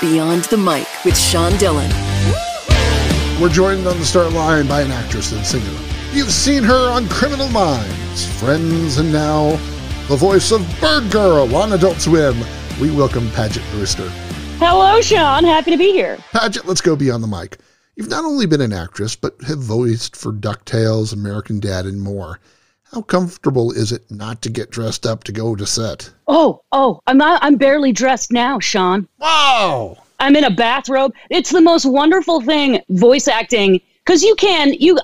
Beyond the Mic with Sean Dillon. We're joined on the start line by an actress and singer. You've seen her on Criminal Minds, Friends, and now the voice of Birdgirl on Adult Swim. We welcome Paget Brewster. Hello, Sean. Happy to be here. Paget, let's go beyond the mic. You've not only been an actress, but have voiced for DuckTales, American Dad, and more. How comfortable is it not to get dressed up to go to set? I'm barely dressed now, Sean. Wow! I'm in a bathrobe. It's the most wonderful thing, voice acting, because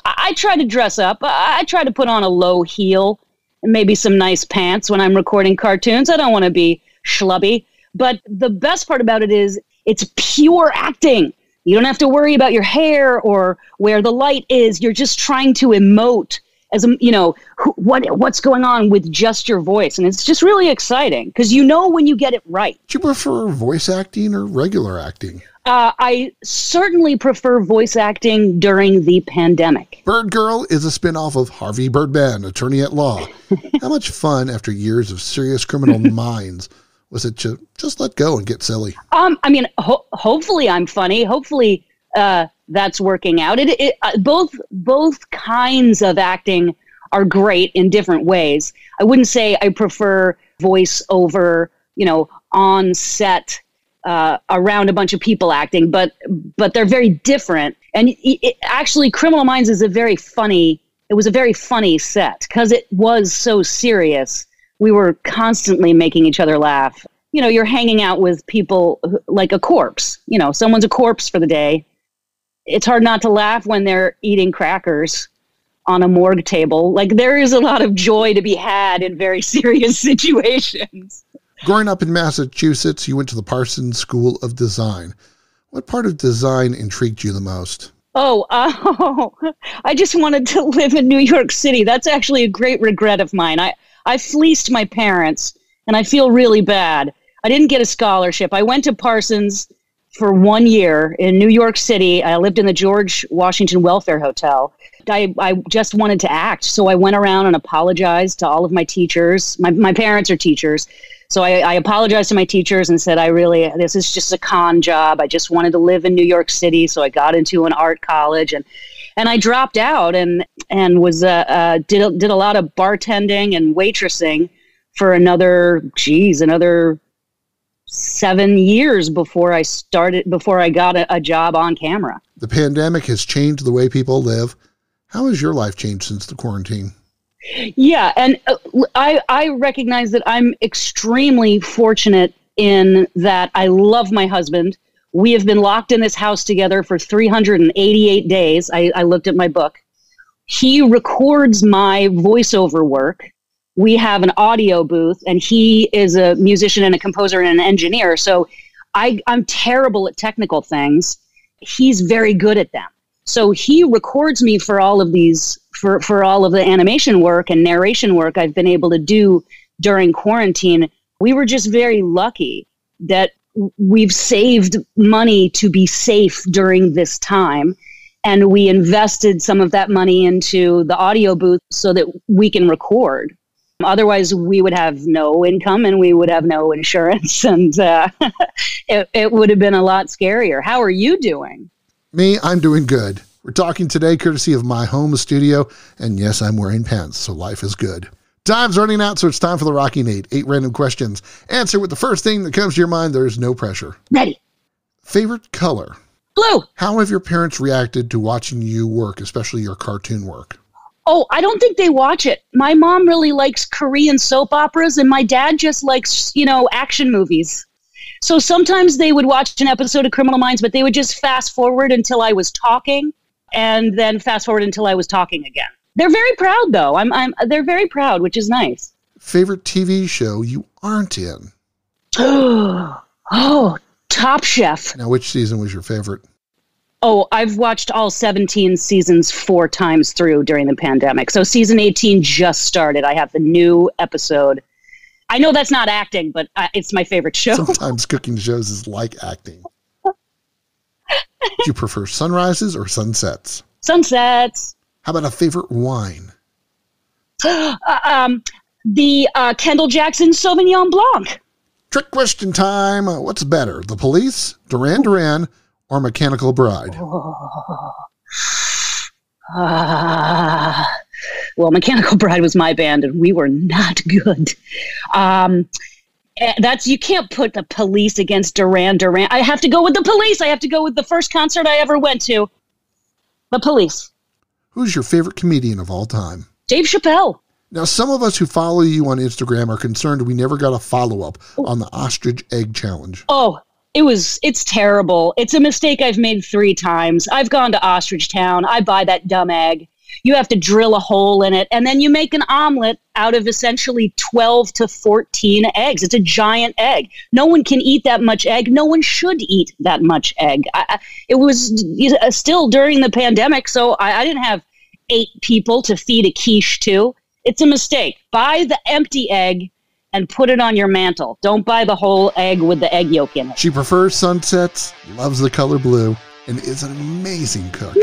I try to dress up. I try to put on a low heel and maybe some nice pants when I'm recording cartoons. I don't want to be schlubby. But the best part about it is it's pure acting. You don't have to worry about your hair or where the light is. You're just trying to emote as what's going on with just your voice. And it's just really exciting because you know when you get it right. Do you prefer voice acting or regular acting? I certainly prefer voice acting during the pandemic. Birdgirl is a spinoff of Harvey Birdman, attorney at law. How much fun, after years of serious criminal minds, was it to just let go and get silly? Hopefully I'm funny. Hopefully that's working out. Both kinds of acting are great in different ways. I wouldn't say I prefer voice over, on set around a bunch of people acting, but they're very different. And actually, Criminal Minds is a very funny set because it was so serious. We were constantly making each other laugh. You're hanging out with people like a corpse. Someone's a corpse for the day. It's hard not to laugh when they're eating crackers on a morgue table. Like, there is a lot of joy to be had in very serious situations. Growing up in Massachusetts, you went to the Parsons School of Design. What part of design intrigued you the most? I just wanted to live in New York City. That's actually a great regret of mine. I fleeced my parents, and I feel really bad. I didn't get a scholarship. I went to Parsons for 1 year in New York City. I lived in the George Washington Welfare Hotel. I just wanted to act. So I went around and apologized to all of my teachers. My parents are teachers. So I apologized to my teachers and said, this is just a con job. I just wanted to live in New York City. So I got into an art college and I dropped out and was did a lot of bartending and waitressing for another 7 years before I got a job on camera. The pandemic has changed the way people live. How has your life changed since the quarantine? Yeah, and I recognize that I'm extremely fortunate in that I love my husband. We have been locked in this house together for 388 days. I looked at my book. He records my voiceover work. We have an audio booth, and he is a musician and a composer and an engineer. So I'm terrible at technical things. He's very good at them. So he records me for all of these, for all of the animation work and narration work I've been able to do during quarantine. We were just very lucky that we've saved money to be safe during this time. And we invested some of that money into the audio booth so that we can record. Otherwise, we would have no income and we would have no insurance. And it would have been a lot scarier. How are you doing? Me, I'm doing good. We're talking today courtesy of my home studio. And yes, I'm wearing pants, so life is good. Time's running out, so it's time for the Rocky Nate. 8 random questions. Answer with the first thing that comes to your mind. There's no pressure. Ready. Favorite color? Blue. How have your parents reacted to watching you work, especially your cartoon work? Oh, I don't think they watch it. My mom really likes Korean soap operas, and my dad just likes, action movies. So sometimes they would watch an episode of Criminal Minds, but they would just fast forward until I was talking, and then fast forward until I was talking again. They're very proud, though. They're very proud, which is nice. Favorite TV show you aren't in? Oh, Top Chef. Now, which season was your favorite? Oh, I've watched all 17 seasons 4 times through during the pandemic. So season 18 just started. I have the new episode. I know that's not acting, but it's my favorite show. Sometimes cooking shows is like acting. Do you prefer sunrises or sunsets? Sunsets. How about a favorite wine? The Kendall Jackson Sauvignon Blanc. Trick question time. What's better, The Police, Duran Duran, or Mechanical Bride? Well, Mechanical Bride was my band, and we were not good. You can't put The Police against Duran Duran. I have to go with The Police. I have to go with the first concert I ever went to. The Police. Who's your favorite comedian of all time? Dave Chappelle. Now, some of us who follow you on Instagram are concerned we never got a follow-up on the ostrich egg challenge. Oh, it's terrible. It's a mistake I've made 3 times. I've gone to Ostrich Town. I buy that dumb egg. You have to drill a hole in it, and then you make an omelet out of essentially 12 to 14 eggs. It's a giant egg. No one can eat that much egg. No one should eat that much egg. It was still during the pandemic, so I didn't have 8 people to feed a quiche to. It's a mistake. Buy the empty egg and put it on your mantle. Don't buy the whole egg with the egg yolk in it. She prefers sunsets, loves the color blue, and is an amazing cook.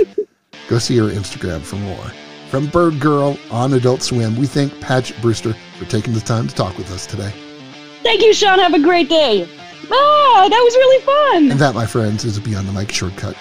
Go see her Instagram for more. From Birdgirl on Adult Swim, we thank Paget Brewster for taking the time to talk with us today. Thank you, Sean. Have a great day. That was really fun. And that, my friends, is a Beyond the Mic shortcut.